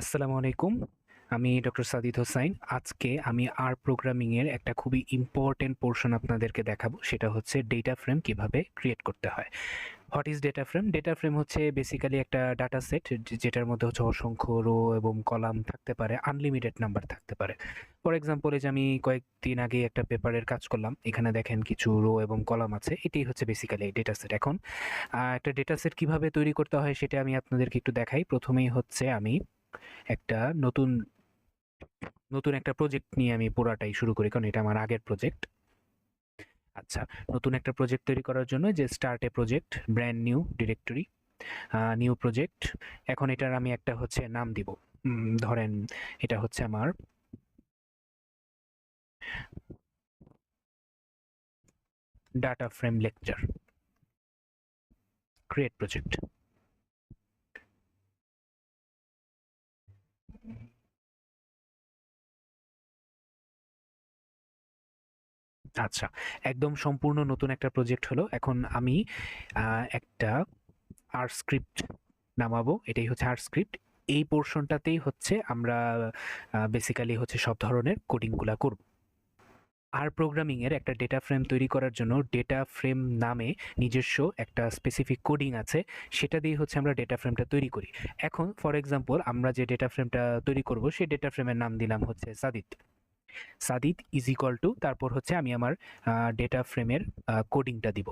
আসসালামু আলাইকুম। আমি ডক্টর সাদিদ হোসাইন। আজকে আমি আর প্রোগ্রামিং এর একটা খুবই ইম্পোর্টেন্ট পোরশন আপনাদেরকে দেখাবো। সেটা হচ্ছে ডেটা ফ্রেম কিভাবে ক্রিয়েট করতে হয়। What is data frame? Data frame হচ্ছে বেসিক্যালি একটা ডাটা সেট যেটার মধ্যে হচ্ছে অসংখ্য রো এবং কলাম থাকতে পারে, আনলিমিটেড নাম্বার থাকতে পারে। ফর এক্সাম্পল এই যে আমি কয়েকদিন আগে একটা পেপারের কাজ করলাম। এখানে দেখেন কিছু রো এবং কলাম আছে। এটাই হচ্ছে বেসিক্যালি ডেটা সেট। এখন একটা ডেটা সেট কিভাবে তৈরি করতে হয় সেটা আমি আপনাদেরকে একটু দেখাই। প্রথমেই হচ্ছে আমি একটা নতুন নতুন একটা প্রজেক্ট নিয়ে আমি পুরাটাই শুরু করি, কারণ এটা আমার আগের প্রজেক্ট। আচ্ছা, নতুন একটা প্রজেক্ট তৈরি করার জন্য যে স্টার্ট এ project, brand new directory, new project. এখন এটার আমি একটা হচ্ছে নাম দিব। ধরেন এটা হচ্ছে আমার data frame lecture, create project. আচ্ছা, একদম সম্পূর্ণ নতুন একটা প্রজেক্ট হলো। এখন আমি একটা আর স্ক্রিপ্ট নামাবো। এটাই হচ্ছে আর স্ক্রিপ্ট। এই পোর্শনটাতেই হচ্ছে আমরা বেসিক্যালি হচ্ছে সব ধরনের কোডিংগুলা করব। আর প্রোগ্রামিং এর একটা ডেটা ফ্রেম তৈরি করার জন্য ডেটা ফ্রেম নামে নিজস্ব একটা স্পেসিফিক কোডিং আছে। সেটা দিয়ে হচ্ছে আমরা ডেটা ফ্রেমটা তৈরি করি। এখন ফর এক্সাম্পল আমরা যে ডেটা ফ্রেমটা তৈরি করব সেই ডেটা ফ্রেমের নাম দিলাম হচ্ছে Sadit. Sadit is equal to, তারপর হচ্ছে আমি আমার ডেটা ফ্রেমের কোডিংটা দিব।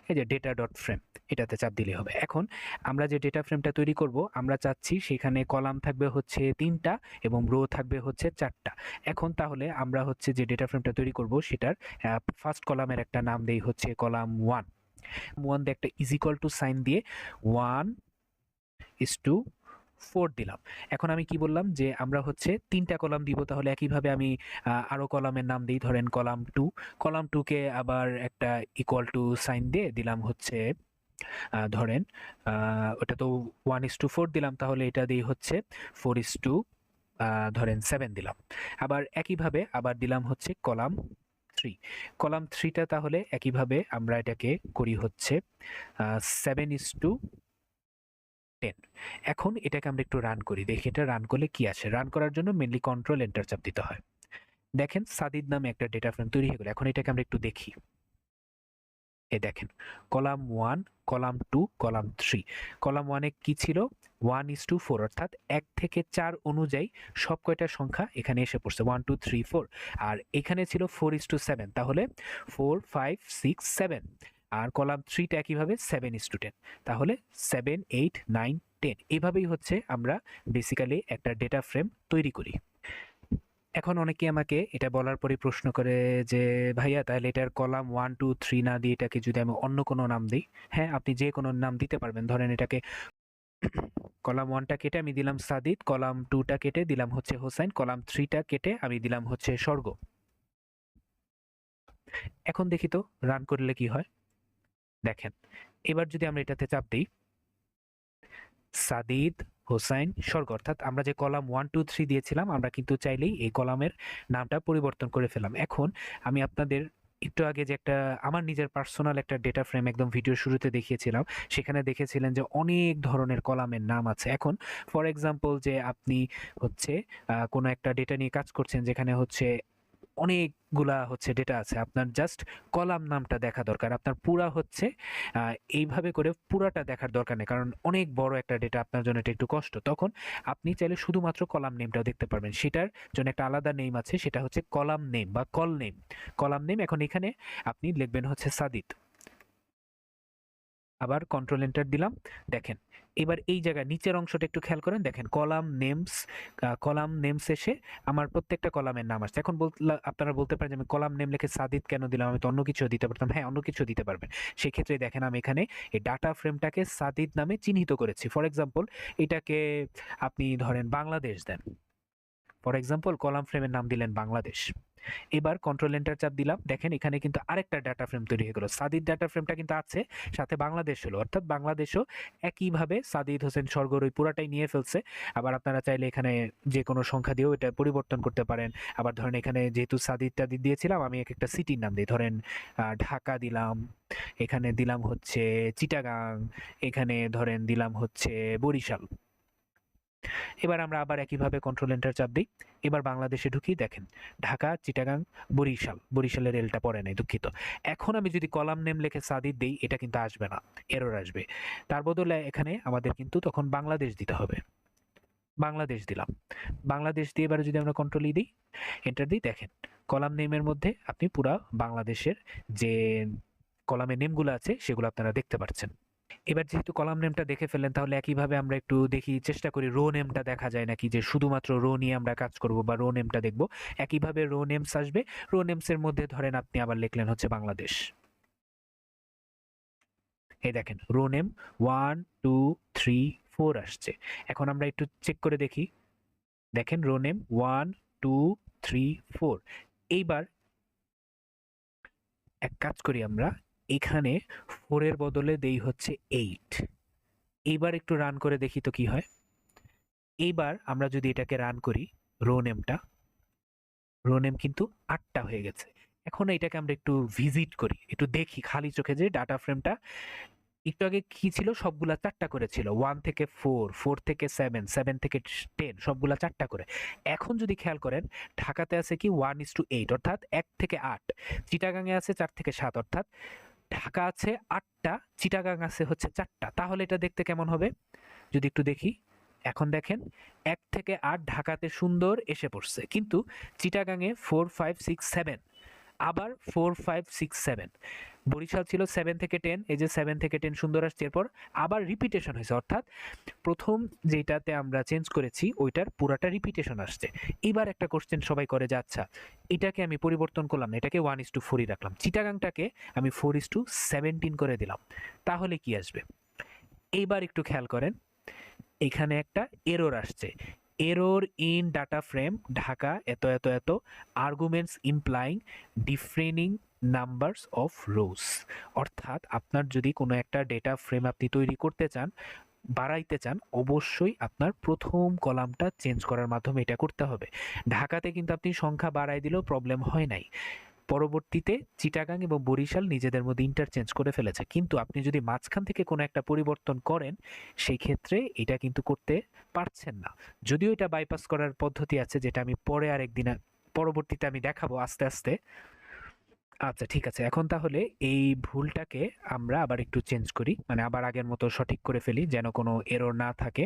এই যে ডেটা ডট ফ্রেম, এটাতে চাপ দিলে হবে। এখন আমরা যে ডেটা ফ্রেমটা তৈরি করব, আমরা চাচ্ছি সেখানে কলাম থাকবে হচ্ছে ৩টা এবং রো থাকবে হচ্ছে ৪টা। এখন তাহলে আমরা হচ্ছে যে ডেটা ফ্রেমটা তৈরি করব সেটার ফার্স্ট কলামের একটা নাম দেই হচ্ছে কলাম 1। 1 দিয়ে একটা ইজ ইকুয়াল টু সাইন দিয়ে 1 ইজ টু 4 দিলাম। এখন আমি কি বললাম যে আমরা হচ্ছে ৩টা কলাম দিব, তাহলে একইভাবে আমি আরো কলামের নাম দিই। ধরেন কলাম 2, কলাম 2 কে আবার একটা ইকুয়াল টু সাইন দিয়ে দিলাম হচ্ছে ধরেন ওটা তো 1:4 দিলাম, তাহলে এটা দিয়ে হচ্ছে 4:, ধরেন 7 দিলাম। আবার একইভাবে আবার দিলাম হচ্ছে কলাম 3। কলাম 3টা তাহলে একইভাবে আমরা এটাকে করি হচ্ছে 7:10। এখন এটাকে আমরা একটু রান করি, দেখি এটা রান করলে কি আসে। রান করার জন্য মেনলি কন্ট্রোল এন্টার চাপ দিতে হয়। দেখেন সাদিদ নামে একটা ডেটা ফ্রেম তৈরি হয়ে গেল। এখন এটাকে আমরা একটু দেখি। দেখেন কলাম 1, কলাম 2, কলাম 3। কলাম 1 এ কি ছিল? 1:4, অর্থাৎ 1 থেকে 4 অনুযায়ী সব কয়টা সংখ্যা এখানে এসে পড়ছে, 1 2 3 4। আর এখানে ছিল 4:7, তাহলে 4 5 6 7। আর কলাম 3টা একইভাবে 7:10, তাহলে 7 8 9 10। এভাবেই হচ্ছে আমরা বেসিক্যালি একটা ডেটা ফ্রেম তৈরি করি। এখন অনেকে আমাকে এটা বলার পরে প্রশ্ন করে যে, "ভাইয়া তাহলে এটার কলাম 1 2 3 না দিয়ে এটাকে যদি আমি অন্য কোনো নাম দেই?" হ্যাঁ, আপনি যে কোনো নাম দিতে পারবেন। ধরেন এটাকে কলাম 1 টা কেটে আমি দিলাম সাদিত, কলাম 2 টা কেটে দিলাম হচ্ছে হোসাইন, কলাম 3 টা কেটে আমি দিলাম হচ্ছে স্বর্গ। এখন দেখি তো রান করলে কি হয়? দেখেন, এবার যদি আমরা এটাতে চাপ দেই, সাদিদ, হোসাইন, স্বর্গ, অর্থাৎ আমরা যে কলাম 1 2 3 দিয়েছিলাম আমরা কিন্তু চাইলেই এই কলামের নামটা পরিবর্তন করে ফেললাম। এখন আমি আপনাদের একটু আগে যে একটা আমার নিজের পার্সোনাল একটা ডেটা ফ্রেম একদম ভিডিও শুরুতে দেখিয়েছিলাম, সেখানে দেখেছিলেন যে অনেক ধরনের কলামের নাম আছে। এখন ফর এক্সাম্পল যে আপনি হচ্ছে কোনো একটা ডেটা নিয়ে কাজ করছেন যেখানে হচ্ছে অনেকগুলা হচ্ছে ডেটা আছে। আপনার জাস্ট কলাম নামটা দেখা দরকার। আপনার পুরা হচ্ছে আ এইভাবে করে পুরাটা দেখার দরকার নেই। কারণ অনেক বড় একটা ডেটা, আপনার জন্য এটা একটু কষ্ট। তখন আপনি চাইলে শুধুমাত্র কলাম নেমটাও দেখতে পারবেন। সেটার জন্য একটা আলাদা নেম আছে, সেটা হচ্ছে কলাম নেম বা কল নেম। কলাম নেম, এখন এখানে আপনি লিখবেন হচ্ছে সাদিত। আবার কন্ট্রোল এন্টার দিলাম। দেখেন, এবার এই জায়গায় নিচের অংশটা একটু খেয়াল করেন। দেখেন কলাম নেমস এসে আমার প্রত্যেকটা কলামের নাম আসছে। এখন আপনারা বলতে পারেন যে আমি কলাম নেম লিখে সাদিত কেন দিলাম? আমি তো অন্য কিছুও দিতে পারতাম। হ্যাঁ, অন্য কিছু দিতে পারবেন। সেক্ষেত্রে দেখেন আমি এখানে এই ডাটা ফ্রেমটাকে সাদিত নামে চিহ্নিত করেছি। ফর এক্সাম্পল এটাকে আপনি ধরেন বাংলাদেশ দেন। ফর এক্সাম্পল কলাম ফ্রেমের নাম দিলেন বাংলাদেশ। এবার কন্ট্রোল এন্টার চাপ দিলাম। দেখেন এখানে কিন্তু আরেকটা ডাটা ফ্রেম তৈরি হয়ে গেল। সাদিদ ডাটা ফ্রেমটা কিন্তু আছে, সাথে বাংলাদেশ হলো, অর্থাৎ বাংলাদেশও একইভাবে সাদিদ হোসেন স্বর্গর ওই পুরাটাই নিয়ে ফেলছে। আবার আপনারা চাইলে এখানে যে কোনো সংখ্যা দিয়েও এটা পরিবর্তন করতে পারেন। আবার ধরেন এখানে যেহেতু সাদিদটা দিয়েছিলাম, আমি এক একটা সিটির নাম দিই। ধরেন ঢাকা দিলাম, এখানে দিলাম হচ্ছে চিটাগাং, এখানে ধরেন দিলাম হচ্ছে বরিশাল। এবার আমরা আবার একইভাবে কন্ট্রোল এন্টার চাপ দিই। এবার বাংলাদেশে ঢুকি, দেখেন ঢাকা, চিটাগাং, বরিশালের এলটা পড়ে নাই, দুঃখিত। এখন আমি যদি কলাম নেম লিখে সাদিদ দেই, এটা কিন্তু আসবে না, এরর আসবে। তার বদলে এখানে আমাদের কিন্তু তখন বাংলাদেশ দিতে হবে। বাংলাদেশ দিলাম। বাংলাদেশ দিয়ে এবারে যদি আমরা কন্ট্রোল দিই, এন্টার দিই, দেখেন কলাম নেমের মধ্যে আপনি পুরা বাংলাদেশের যে কলামের নেমগুলো আছে সেগুলো আপনারা দেখতে পাচ্ছেন। এবার যেহেতু কলাম নেমটা দেখে ফেললেন, তাহলে একইভাবে আমরা একটু দেখি, চেষ্টা করি রো নেমটা দেখা যায় নাকি, যে শুধুমাত্র রো নিয়ে আমরা কাজ করব বা রো নেমটা দেখব। একইভাবে রো নেমস আসবে। রো নেমসের মধ্যে ধরেন আপনি আবার লিখলেন হচ্ছে বাংলাদেশ। এই দেখেন রো নেম 1 2 3 4 আসছে। এখন আমরা একটু চেক করে দেখি, দেখেন রো নেম 1 2 3 4। এইবার এক কাজ করি, আমরা এখানে 4 এর বদলে দেই হচ্ছে 8। এইবার একটু রান করে দেখি তো কি হয়। এইবার আমরা যদি এটাকে রান করি, রো নেমটা, রো নেম কিন্তু 8টা হয়ে গেছে। এখন এটাকে আমরা একটু ভিজিট করি, একটু দেখি খালি চোখে যে ডাটা ফ্রেমটা একটু আগে কি ছিল, সবগুলা 4টা করে ছিল, 1 থেকে 4, 4 থেকে 7, 7 থেকে 10, সবগুলা 4টা করে। এখন যদি খেয়াল করেন, ঢাকাতে আছে কি 1:8, অর্থাৎ 1 থেকে 8। চিটাগাংয়ে আছে 4 থেকে 7, অর্থাৎ ঢাকা আছে 8টা, চিটাগাং আছে হচ্ছে 4টা। তাহলে এটা দেখতে কেমন হবে যদি একটু দেখি। এখন দেখেন 1 থেকে 8 ঢাকাতে সুন্দর এসে পড়ছে, কিন্তু চিটাগাংয়ে 4 5 6 7, আবার 4 5 6 7। বরিশাল ছিল 7 থেকে 10, এই যে 7 থেকে 10 সুন্দর আসছে, এরপর আবার রিপিটেশন হয়েছে, অর্থাৎ প্রথম যেটাতে আমরা চেঞ্জ করেছি ওইটার পুরাটা রিপিটেশন আসছে। এবার একটা কোশ্চেন সবাই করে যে আচ্ছা, এটাকে আমি পরিবর্তন করলাম না, এটাকে 1:4 রাখলাম, চিটাগাংটাকে আমি 4:17 করে দিলাম, তাহলে কি আসবে? এইবার একটু খেয়াল করেন, এখানে একটা এরর আসছে, এরর ইন ডাটা ফ্রেম ঢাকা এত এত এত, arguments implying differing numbers of rows. অর্থাৎ আপনার যদি কোনো একটা ডেটা ফ্রেম আপনি তৈরি করতে চান, বাড়াইতে চান, অবশ্যই আপনার প্রথম কলামটা চেঞ্জ করার মাধ্যমে এটা করতে হবে। ঢাকাতে কিন্তু আপনি সংখ্যা বাড়াই দিলেও প্রবলেম হয় নাই, পরবর্তীতে চিটাগাং এবং বরিশাল নিজেদের মধ্যে ইন্টারচেঞ্জ করে ফেলেছে, কিন্তু আপনি যদি মাঝখান থেকে কোনো একটা পরিবর্তন করেন, সেই ক্ষেত্রে এটা কিন্তু করতে পারছেন না। যদিও এটা বাইপাস করার পদ্ধতি আছে, যেটা আমি পরে আরেকদিন পরবর্তীতে আমি দেখাবো আস্তে আস্তে। আচ্ছা ঠিক আছে, এখন তাহলে এই ভুলটাকে আমরা আবার একটু চেঞ্জ করি, মানে আবার আগের মতো সঠিক করে ফেলি যেন কোনো এরর না থাকে।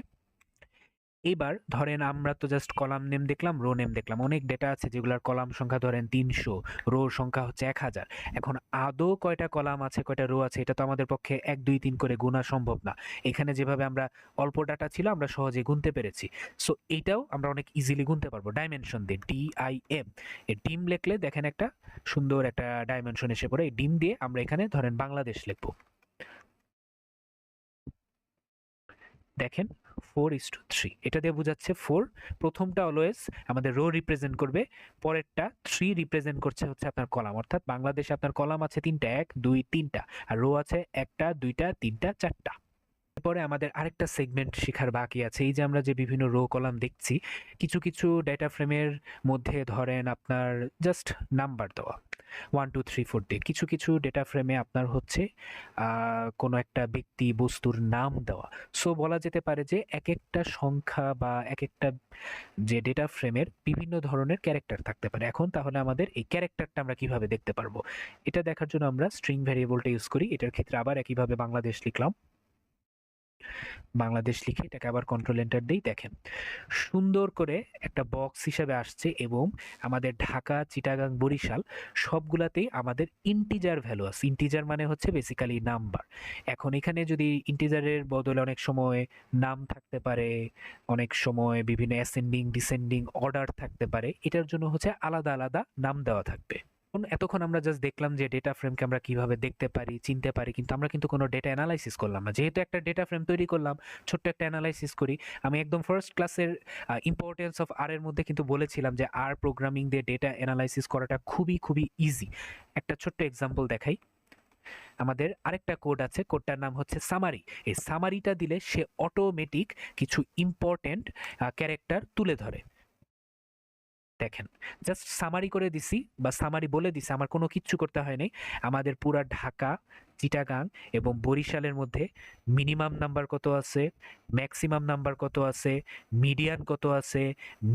এবার ধরেন আমরা তো জাস্ট কলাম নেম দেখলাম, রো নেম দেখলাম, অনেক ডেটা আছে যেগুলোর কলাম সংখ্যা ধরেন 300, রোর সংখ্যা হচ্ছে 1000। এখন আদৌ কয়টা কলাম আছে কয়টা রো আছে এটা তো আমাদের পক্ষে 1 2 3 করে গোনা সম্ভব না। এখানে যেভাবে আমরা অল্প ডাটা ছিল আমরা সহজে গুনতে পেরেছি, সো এইটাও আমরা অনেক ইজিলি গুনতে পারবো। ডাইমেনশন দিয়ে DIM, এই ডিম লিখলে দেখেন একটা সুন্দর একটা ডাইমেনশন এসে পড়ে। এই ডিম দিয়ে আমরা এখানে ধরেন বাংলাদেশ লিখবো, দেখেন 4:3, এটা দিয়ে বোঝাচ্ছে 4 প্রথমটা অলওয়েজ আমাদের রো রিপ্রেজেন্ট করবে, পরেরটা 3 রিপ্রেজেন্ট করছে হচ্ছে আপনার কলাম, অর্থাৎ বাংলাদেশে আপনার কলাম আছে 3টা, 1 2 3টা, আর রো আছে 1টা 2টা 3টা 4টা। এরপরে আমাদের আরেকটা সেগমেন্ট শেখার বাকি আছে। এই যে আমরা যে বিভিন্ন রো কলাম দেখছি, কিছু কিছু ডেটা ফ্রেমের মধ্যে ধরেন আপনার জাস্ট নাম্বার দেওয়া 1 2 3 4 দিয়ে, কিছু কিছু ডেটা ফ্রেমে আপনার হচ্ছে কোনো একটা ব্যক্তি বস্তুর নাম দেওয়া। সো বলা যেতে পারে যে এক একটা সংখ্যা বা এক একটা যে ডেটা ফ্রেমের বিভিন্ন ধরনের ক্যারেক্টার থাকতে পারে। এখন তাহলে আমাদের এই ক্যারেক্টারটা আমরা কিভাবে দেখতে পারবো, এটা দেখার জন্য আমরা স্ট্রিং ভ্যারিয়েবলটা ইউজ করি। এটার ক্ষেত্রে আবার একইভাবে বাংলাদেশ লিখলাম, বাংলাদেশ লিখে এটাকে আবার কন্ট্রোল এন্টার দেই, দেখেন সুন্দর করে একটা বক্স হিসেবে আসছে, এবং আমাদের ঢাকা চিটাগাং বরিশাল সবগুলাতেই আমাদের ইন্টিজার ভ্যালু আছে। ইন্টিজার মানে হচ্ছে বেসিক্যালি নাম্বার। এখন এখানে যদি ইন্টিজারের বদলে অনেক সময় নাম থাকতে পারে, অনেক সময় বিভিন্ন অ্যাসেন্ডিং ডিসেন্ডিং অর্ডার থাকতে পারে, এটার জন্য হচ্ছে আলাদা আলাদা নাম দেওয়া থাকবে। এতক্ষণ আমরা জাস্ট দেখলাম যে ডেটা ফ্রেমকে আমরা কিভাবে দেখতে পারি, চিনতে পারি, কিন্তু আমরা কিন্তু কোনো ডেটা অ্যানালাইসিস করলাম না। যেহেতু একটা ডেটা ফ্রেম তৈরি করলাম, ছোট্ট একটা অ্যানালাইসিস করি। আমি একদম ফার্স্ট ক্লাসের ইম্পর্টেন্স অফ আর এর মধ্যে কিন্তু বলেছিলাম যে আর প্রোগ্রামিং দিয়ে ডেটা অ্যানালাইসিস করাটা খুবই খুবই ইজি। একটা ছোট্ট এক্সাম্পল দেখাই। আমাদের আরেকটা কোড আছে, কোডটার নাম হচ্ছে সামারি। এই সামারিটা দিলে সে অটোমেটিক কিছু ইম্পর্টেন্ট ক্যারেক্টার তুলে ধরে। দেখেন জাস্ট সামারি করে দিছি বা সামারি বলে দিছি, আমার কোনো কিচ্ছু করতে হয় নাই। আমাদের পুরা ঢাকা চিটাগাং এবং বরিশালের মধ্যে মিনিমাম নাম্বার কত আছে, ম্যাক্সিমাম নাম্বার কত আছে, মিডিয়ান কত আছে,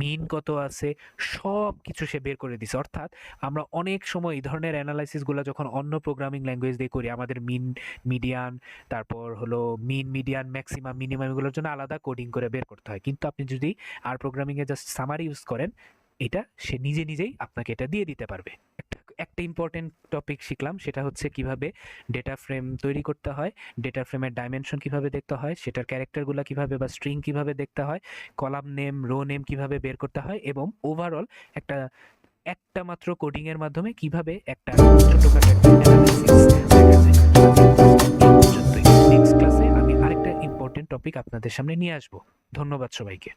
মিন কত আছে, সব কিছু সে বের করে দিছে। অর্থাৎ আমরা অনেক সময় এই ধরনের অ্যানালাইসিসগুলো যখন অন্য প্রোগ্রামিং ল্যাঙ্গুয়েজ দিয়ে করি, আমাদের মিন, মিডিয়ান, তারপর হলো মিন, মিডিয়ান, ম্যাক্সিমাম, মিনিমাম এগুলোর জন্য আলাদা কোডিং করে বের করতে হয়। কিন্তু আপনি যদি আর প্রোগ্রামিংয়ে জাস্ট সামারি ইউজ করেন, এটা সে নিজে নিজেই আপনাকে এটা দিয়ে দিতে পারবে। একটা ইম্পর্টেন্ট টপিক শিখলাম, সেটা হচ্ছে কিভাবে ডেটা ফ্রেম তৈরি করতে হয়, ডেটা ফ্রেমের ডাইমেনশন কিভাবে দেখতে হয়, সেটার ক্যারেক্টারগুলো কিভাবে বা স্ট্রিং কিভাবে দেখতে হয়, কলাম নেম, রো নেম কিভাবে বের করতে হয়, এবং ওভারঅল একটা একটা মাত্র কোডিং এর মাধ্যমে কিভাবে একটা ছোটখাটো একটা অ্যানালাইসিস দেখা যায়। আজকে এই পর্যন্তই। নেক্সট ক্লাসে আমি আরেকটা ইম্পর্টেন্ট টপিক আপনাদের সামনে নিয়ে আসবো। ধন্যবাদ সবাইকে।